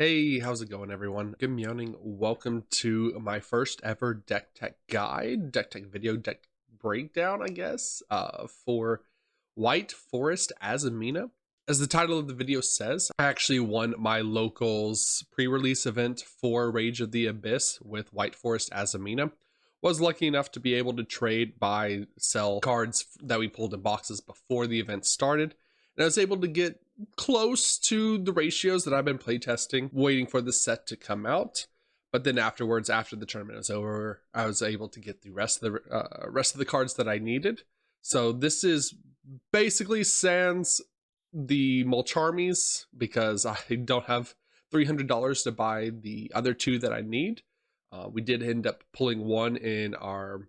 Hey, how's it going, everyone? Good morning. Welcome to my first ever deck tech guide, deck tech video, deck breakdown, I guess, for White Forest Azamina. As the title of the video says, I actually won my locals pre-release event for Rage of the Abyss with White Forest Azamina. Was lucky enough to be able to trade, buy, sell cards that we pulled in boxes before the event started. And I was able to get close to the ratios that I've been playtesting, waiting for the set to come out. But then afterwards, after the tournament was over, I was able to get the rest of the cards that I needed. So this is basically sans the mulch armies because I don't have $300 to buy the other two that I need. We did end up pulling one in our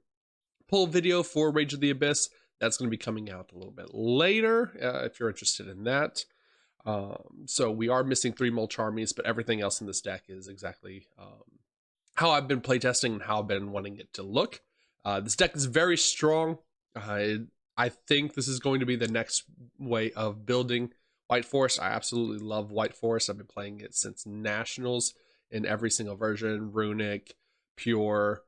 pull video for Rage of the Abyss. That's going to be coming out a little bit later if you're interested in that. So we are missing 3 mulch armies, but everything else in this deck is exactly how I've been playtesting and how I've been wanting it to look. This deck is very strong. I think this is going to be the next way of building White Forest. I absolutely love White Forest. I've been playing it since Nationals in every single version, Runic, Pure,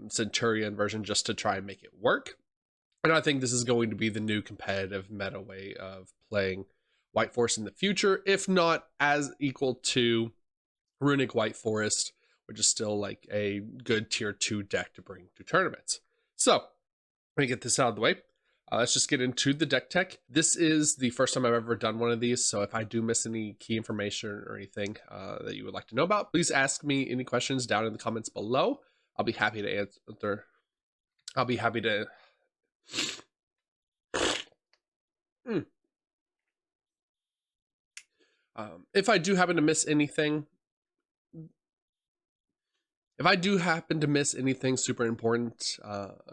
Centurion version, just to try and make it work. And I think this is going to be the new competitive meta way of playing White Forest in the future, if not as equal to Runic White Forest, which is still like a good tier 2 deck to bring to tournaments. So, let me get this out of the way. Let's just get into the deck tech. This is the first time I've ever done one of these, so if I do miss any key information or anything that you would like to know about, please ask me any questions down in the comments below. I'll be happy to answer. I'll be happy to... If I do happen to miss anything, super important,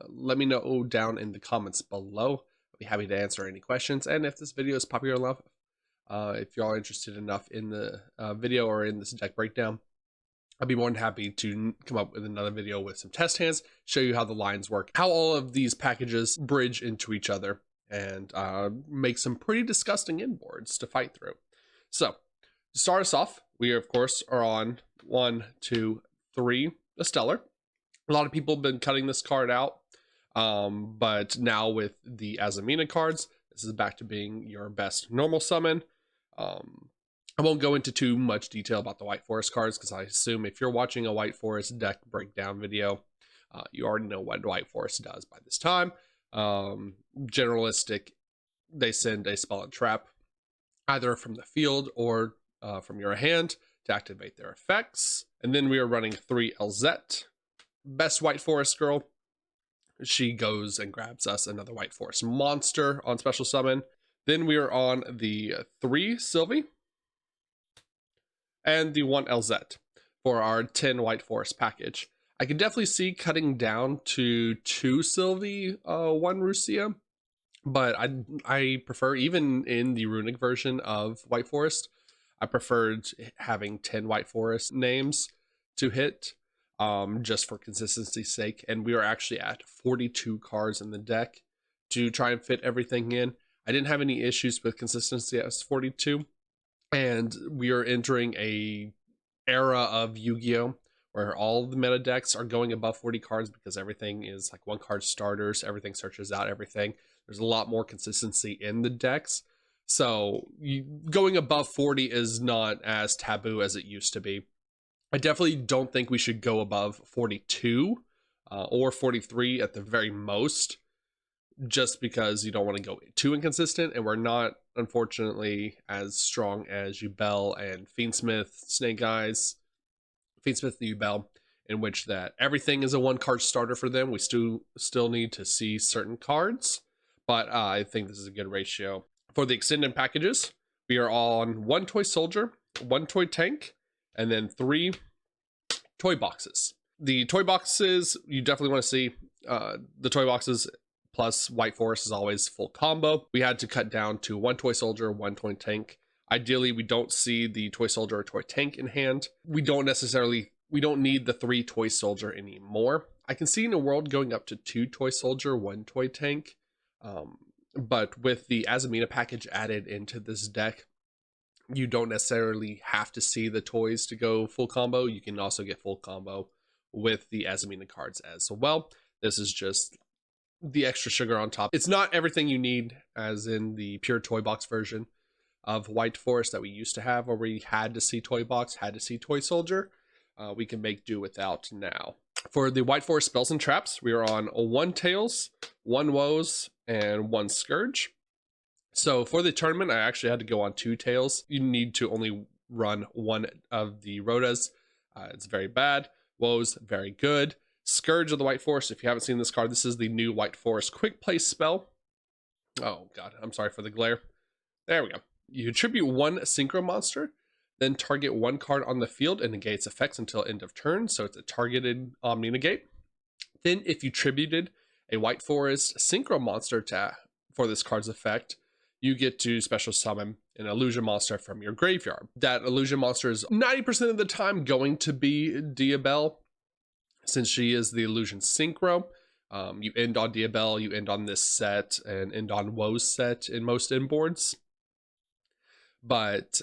let me know down in the comments below. I'll be happy to answer any questions. And if this video is popular enough, if y'all are interested enough in the video or in this deck breakdown, I'll be more than happy to come up with another video with some test hands, show you how the lines work, how all of these packages bridge into each other, and make some pretty disgusting inboards to fight through. So, to start us off, we of course are on 1, 2, 3, a Stellar. A lot of people have been cutting this card out, but now with the Azamina cards, this is back to being your best normal summon. I won't go into too much detail about the White Forest cards because I assume if you're watching a White Forest deck breakdown video, you already know what White Forest does by this time. Generalistic, they send a spell and trap either from the field or from your hand to activate their effects. And then we are running 3 Elzette, best White Forest girl. She goes and grabs us another White Forest monster on special summon. Then we are on the 3 Sylvie and the 1 Elzette for our 10 White Forest package. I can definitely see cutting down to 2 Sylvie, 1 Rusia, but I prefer, even in the Runic version of White Forest, I preferred having 10 White Forest names to hit, just for consistency's sake. And we are actually at 42 cards in the deck to try and fit everything in. I didn't have any issues with consistency at 42. And we are entering a era of Yu-Gi-Oh! Where all the meta decks are going above 40 cards because everything is like 1 card starters, everything searches out everything. There's a lot more consistency in the decks. So going above 40 is not as taboo as it used to be. I definitely don't think we should go above 42 or 43 at the very most, just because you don't want to go too inconsistent, and we're not, unfortunately, as strong as Yugioh and Fiendsmith, Snake Eyes, Fiendsmith and Yugioh, in which that everything is a 1 card starter for them. We still need to see certain cards, but I think this is a good ratio. For the extended packages, we are on 1 toy soldier, 1 toy tank, and then 3 toy boxes. The toy boxes, you definitely want to see the toy boxes plus White Forest is always full combo. We had to cut down to 1 toy soldier, 1 toy tank. Ideally, we don't see the toy soldier or toy tank in hand. We don't need the 3 toy soldier anymore. I can see in a world going up to 2 toy soldier, 1 toy tank. But with the Azamina package added into this deck, you don't necessarily have to see the toys to go full combo. You can also get full combo with the Azamina cards as well. This is just the extra sugar on top. It's not everything you need, as in the pure toy box version of White Forest that we used to have, where we had to see toy box, had to see toy soldier. We can make do without now. For the White Forest spells and traps, we are on 1 Tails, 1 Woes, and 1 Scourge. So for the tournament, I actually had to go on 2 Tails. You need to only run 1 of the Rotas. It's very bad. Woes, very good. Scourge of the White Forest, if you haven't seen this card, this is the new White Forest quick play spell. Oh god, I'm sorry for the glare. There we go. You attribute 1 synchro monster, then target 1 card on the field and negate its effects until end of turn, so it's a targeted Omni negate. Then if you tributed a White Forest synchro monster for this card's effect, you get to special summon an illusion monster from your graveyard. That illusion monster is 90% of the time going to be Diabelle, since she is the illusion synchro. You end on Diabelle, you end on this set, and end on Woe's set in most inboards. But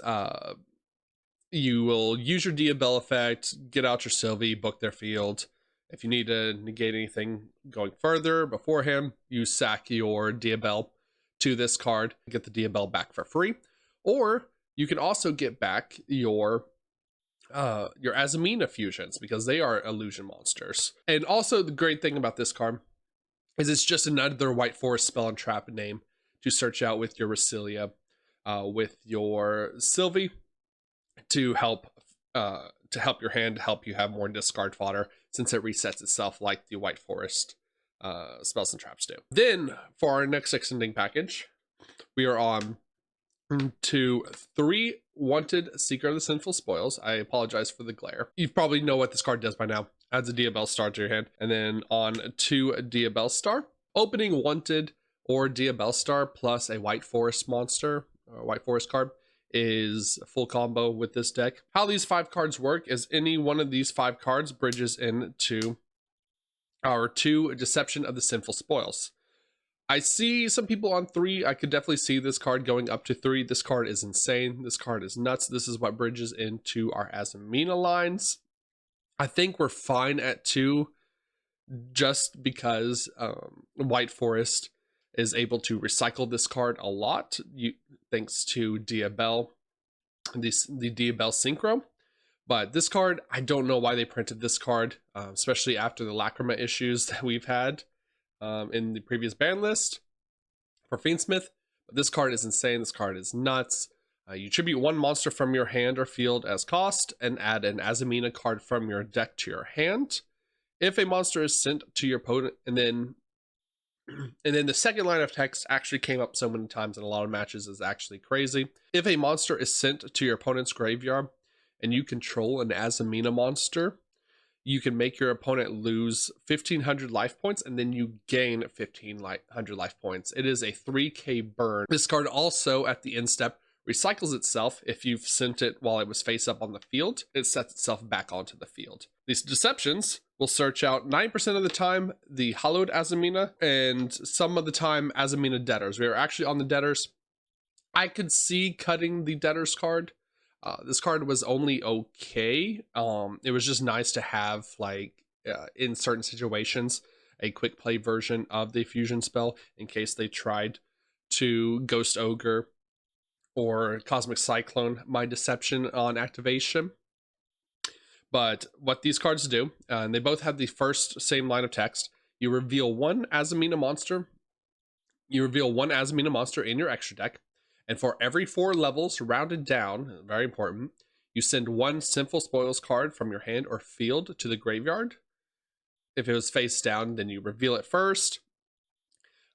you will use your Diabelle effect, get out your Sylvie, book their field. If you need to negate anything going further beforehand, you sack your Diabelle to this card, get the Diabelle back for free. Or you can also get back your Azamina fusions, because they are illusion monsters. And also the great thing about this card is it's just another White Forest spell and trap name to search out with your Resilia, with your Sylvie, to help your hand, to help you have more discard fodder, since it resets itself like the White Forest spells and traps do. Then for our next extending package, we are on to 3 Wanted Seeker of the Sinful Spoils. I apologize for the glare. You probably know what this card does by now. Adds a Diabelle star to your hand. And then on 2 Diabelle star, opening Wanted or Diabelle star plus a White Forest monster, or White Forest card, is full combo with this deck. How these 5 cards work is any one of these 5 cards bridges into our 2 Deception of the Sinful Spoils. I see some people on 3. I could definitely see this card going up to 3. This card is insane. This card is nuts. This is what bridges into our Azamina lines. I think we're fine at 2, just because White Forest is able to recycle this card a lot, thanks to Diabelle, the Diabelle Synchro. But this card, I don't know why they printed this card, especially after the Lacrima issues that we've had in the previous ban list for Fiendsmith. But this card is insane. This card is nuts. You tribute 1 monster from your hand or field as cost, and add an Azamina card from your deck to your hand. If a monster is sent to your opponent, and then the second line of text actually came up so many times in a lot of matches, is actually crazy. If a monster is sent to your opponent's graveyard and you control an Azamina monster, you can make your opponent lose 1,500 life points, and then you gain 1,500 life points. It is a 3k burn. This card also, at the end step, recycles itself. If you've sent it while it was face up on the field, it sets itself back onto the field. These deceptions will search out 9% of the time the hollowed Azamina, and some of the time Azamina debtors. We are actually on the debtors. I could see cutting the debtors card. This card was only okay. It was just nice to have, like, in certain situations, a quick play version of the fusion spell in case they tried to Ghost Ogre or Cosmic Cyclone my deception on activation. But what these cards do, and they both have the same line of text, you reveal 1 Azamina monster. You reveal 1 Azamina monster in your extra deck, and for every 4 levels rounded down, very important, you send 1 Sinful Spoils card from your hand or field to the graveyard. If it was face down, then you reveal it first.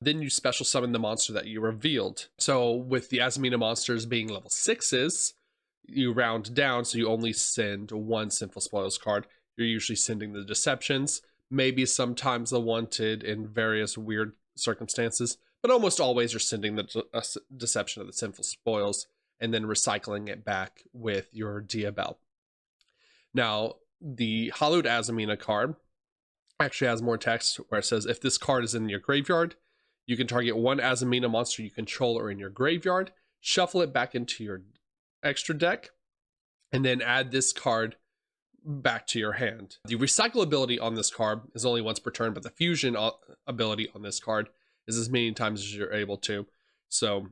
Then you special summon the monster that you revealed. So with the Azamina monsters being level 6s, you round down, so you only send 1 Sinful Spoils card. You're usually sending the deceptions, maybe sometimes the wanted in various weird circumstances, but almost always you're sending the deception of the Sinful Spoils and then recycling it back with your Diabelle. Now, the Hollowed Azamina card actually has more text where it says, if this card is in your graveyard, you can target 1 Azamina monster you control or in your graveyard, shuffle it back into your extra deck, and then add this card back to your hand. The recyclability on this card is only once per turn, but the fusion ability on this card is as many times as you're able to. So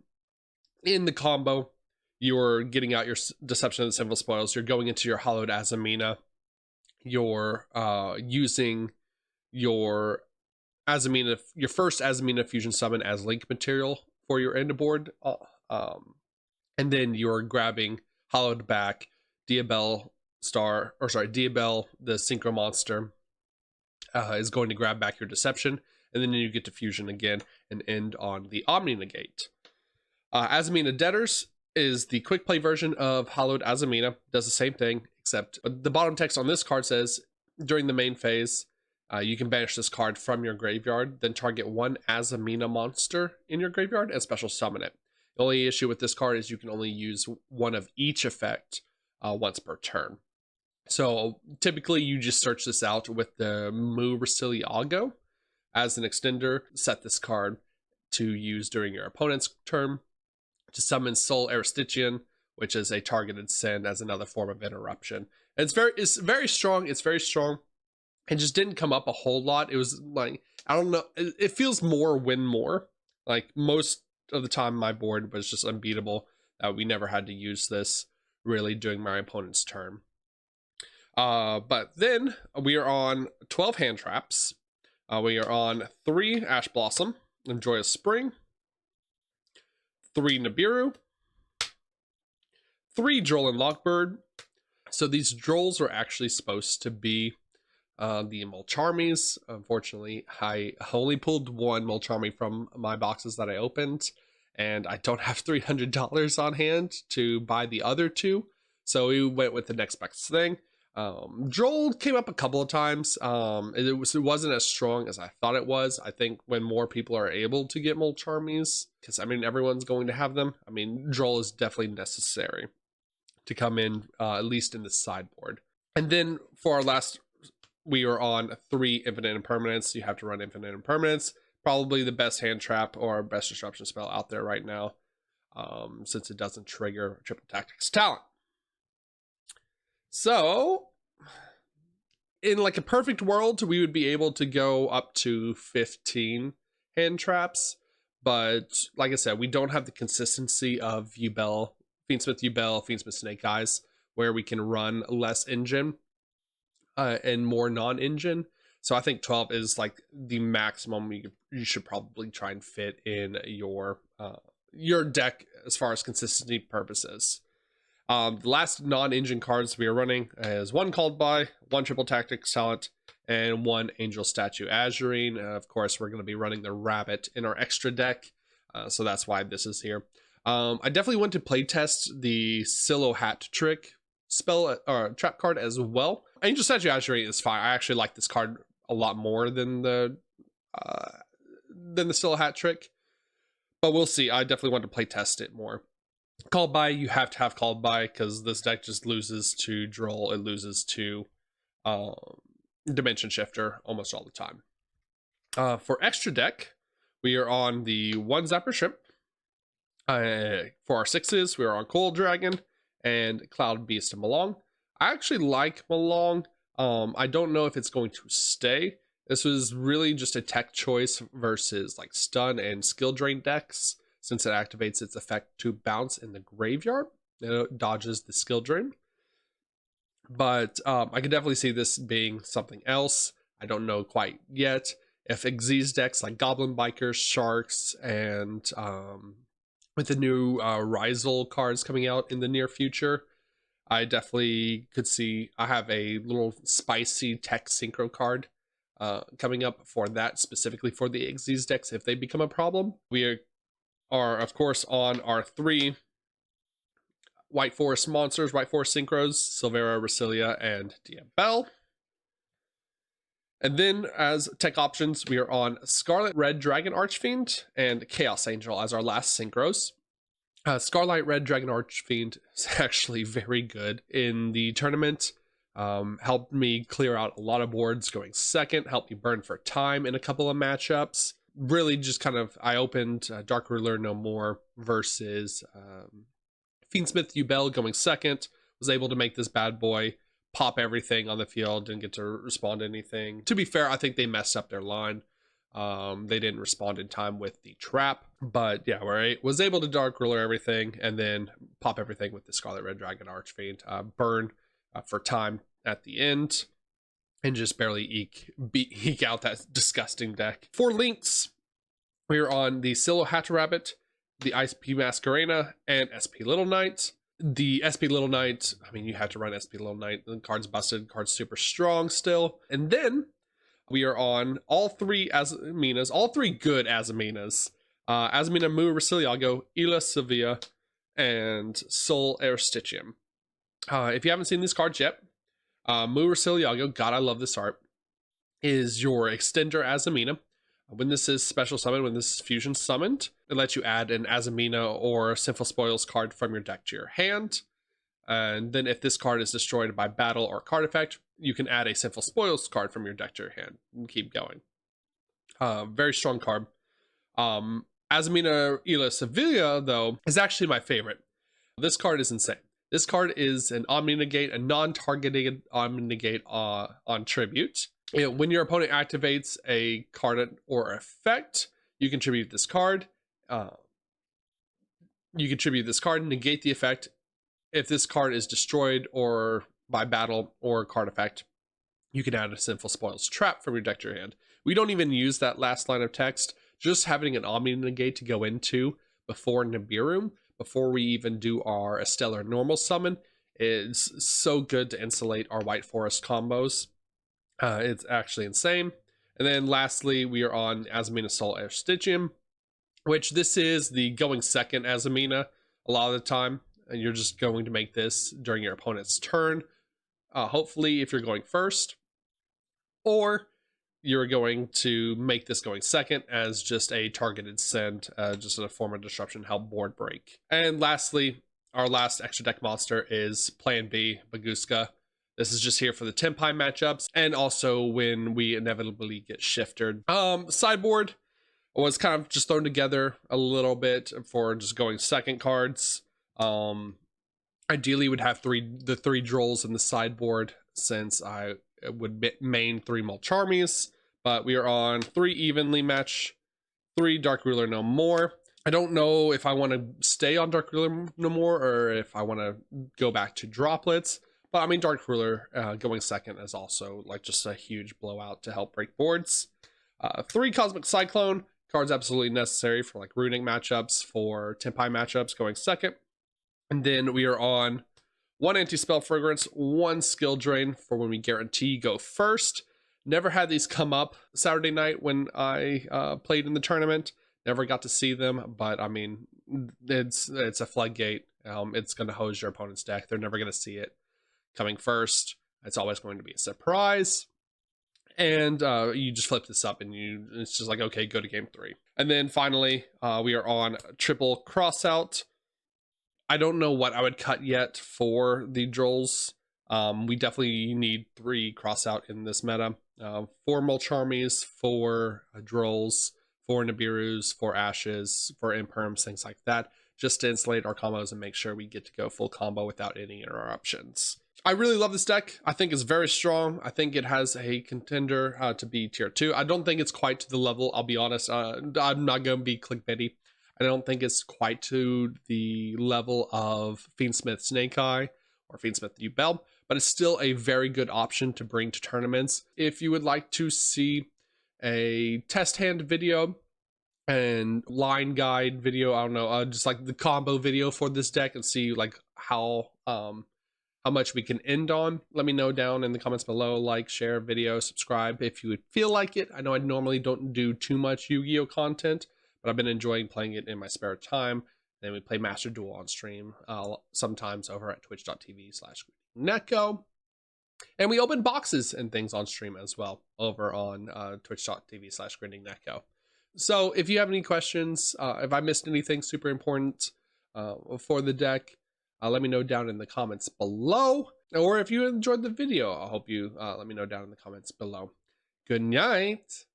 in the combo, you're getting out your Deception of the Sinful Spoils, you're going into your Hallowed Azamina, you're using your Azamina, your first Azamina fusion summon as link material for your end board, and then you're grabbing Hollowed back Diabell Diabell, the Synchro monster, is going to grab back your Deception, and then you get to fusion again and end on the Omni Negate. Azamina Debtors is the quick play version of Hallowed Azamina. Does the same thing, except the bottom text on this card says, during the main phase, you can banish this card from your graveyard, then target one Azamina monster in your graveyard and special summon it. The only issue with this card is you can only use one of each effect once per turn. So typically you just search this out with the Mu Yugioh as an extender. Set this card to use during your opponent's turn to summon Soul Aristichian, which is a targeted send as another form of interruption. And it's very strong. It's very strong. It just didn't come up a whole lot. It was like, I don't know. It feels more win more. Like most of the time my board was just unbeatable. We never had to use this really during my opponent's turn. But then we are on 12 hand traps. We are on 3 Ash Blossom, Joyous Spring, 3 Nibiru, 3 Droll and Lockbird. So these Drolls are actually supposed to be the Mulcharmies. Unfortunately, I only pulled 1 Mulcharmy from my boxes that I opened, and I don't have $300 on hand to buy the other 2. So we went with the next best thing. Droll came up a couple of times. It wasn't as strong as I thought it was. I think when more people are able to get Mulcharmies, because I mean everyone's going to have them, I mean Droll is definitely necessary to come in, at least in the sideboard. And then for our last, we are on 3 Infinite Impermanence. You have to run Infinite Impermanence. Probably the best hand trap or best disruption spell out there right now, since it doesn't trigger Triple Tactics Talent. So, in like a perfect world, we would be able to go up to 15 hand traps. But like I said, we don't have the consistency of Fiendsmith Yubel, Fiendsmith Snake Eyes, where we can run less engine and more non-engine. So I think 12 is like the maximum you should probably try and fit in your deck as far as consistency purposes. The last non-engine cards we are running is 1 Called By, 1 Triple Tactics Talent, and 1 Angel Statue Azurine. Of course, we're going to be running the Rabbit in our extra deck, so that's why this is here. I definitely want to playtest the Silo Hat Trick spell or trap card as well. Angel Statue Azurine is fine. I actually like this card a lot more than the Silo Hat Trick, but we'll see. I definitely want to playtest it more. Called By, you have to have Called By because this deck just loses to Droll. It loses to Dimension Shifter almost all the time. For extra deck, we are on the 1 Zapper Shrimp. For our 6s, we are on Cold Dragon and Cloud Beast and Malong. I actually like Malong. I don't know if it's going to stay. This was really just a tech choice versus like stun and skill drain decks, since it activates its effect to bounce in the graveyard. It dodges the skill drain. But I could definitely see this being something else. I don't know quite yet. If Xyz decks like Goblin Bikers, Sharks, and with the new Rizal cards coming out in the near future, I definitely could see, I have a little spicy tech synchro card coming up for that, specifically for the Xyz decks if they become a problem. We are of course on our 3 White Forest monsters, White Forest Synchros, Silvera, Rasilia, and Diabell. And then as tech options, we are on Scarlet Red Dragon Archfiend and Chaos Angel as our last synchros. Scarlet Red Dragon Archfiend is actually very good in the tournament. Helped me clear out a lot of boards going second, helped me burn for time in a couple of matchups. Really just kind of, I opened Dark Ruler No More versus Fiendsmith Yubel going second, was able to make this bad boy pop everything on the field, didn't get to respond to anything. To be fair, I think they messed up their line. They didn't respond in time with the trap, but yeah, was able to Dark Ruler everything and then pop everything with the Scarlet Red Dragon Archfiend, burn for time at the end, and just barely eke out that disgusting deck. For links, we are on the Silo Hatcher Rabbit, the SP Masquerena, and SP Little Knight. The SP Little Knight, I mean, you have to run SP Little Knight. The card's busted, card's super strong still. And then we are on all three Azaminas, all three good Azaminas. Azamina Mu Resiliago, Ila Sevilla, and Sol Aristichium. If you haven't seen these cards yet, Mu Resiliago, God, I love this art, is your extender Azamina. When this is special summon, when this is fusion summoned, it lets you add an Azamina or Sinful Spoils card from your deck to your hand. And then if this card is destroyed by battle or card effect, you can add a Sinful Spoils card from your deck to your hand and keep going. Very strong card. Azamina Ila Sevilla, though, is actually my favorite. This card is insane. This card is an Omni-Negate, a non-targeted Omni-Negate on Tribute. When your opponent activates a card or effect, you can tribute this card. Negate the effect. If this card is destroyed or by battle or card effect, you can add a Sinful Spoils trap from your deck to your hand. We don't even use that last line of text. Just having an Omni-Negate to go into before Nibiru, before we even do our Stellar Normal Summon, is so good to insulate our White Forest combos. It's actually insane. And then lastly, we are on Azamina Sol Aristichium, which this is the going second Azamina a lot of the time. And you're just going to make this during your opponent's turn. Hopefully, if you're going first, or you're going to make this going second as just a targeted send, just a form of disruption, help board break. And lastly, our last extra deck monster is Plan B, Baguska. This is just here for the Tenpai matchups, and also when we inevitably get shifted. Sideboard was kind of just thrown together a little bit for just going second cards. Ideally would have the three Drolls in the sideboard, since I would main 3 Mulcharmies, but we are on 3 evenly match, 3 Dark Ruler no more. I don't know if I want to stay on Dark Ruler no more or if I want to go back to droplets. But I mean, Dark Ruler going second is also like just a huge blowout to help break boards. 3 Cosmic Cyclone, cards absolutely necessary for like Runic matchups, for Tenpai matchups going second. And then we are on 1 Anti-Spell Fragrance, 1 Skill Drain for when we guarantee go first. Never had these come up Saturday night when I played in the tournament. Never got to see them, but I mean, it's a floodgate. It's going to hose your opponent's deck. They're never going to see it coming first. It's always going to be a surprise. And you just flip this up and it's just like, okay, go to game 3. And then finally, we are on triple crossout. I don't know what I would cut yet for the Drolls. We definitely need 3 crossout in this meta. 4 Mulcharmies, 4 Drolls, 4 Nibirus, 4 Ashes, 4 Imperms, things like that, just to insulate our combos and make sure we get to go full combo without any interruptions. I really love this deck. I think it's very strong. I think it has a contender to be tier 2. I don't think it's quite to the level, I'll be honest. I'm not going to be clickbaity. I don't think it's quite to the level of Fiendsmith's Neko or Fiendsmith Yubel, but it's still a very good option to bring to tournaments. If you would like to see a test hand video and line guide video, I don't know, just like the combo video for this deck, and see like how much we can end on, let me know down in the comments below. Like, share video, subscribe if you would feel like it. I know I normally don't do too much Yu-Gi-Oh content, but I've been enjoying playing it in my spare time. Then we play Master Duel on stream, sometimes over at twitch.tv/Neko. And we open boxes and things on stream as well over on twitch.tv/Neko. So if you have any questions, if I missed anything super important for the deck, let me know down in the comments below. Or if you enjoyed the video, I hope you let me know down in the comments below. Good night.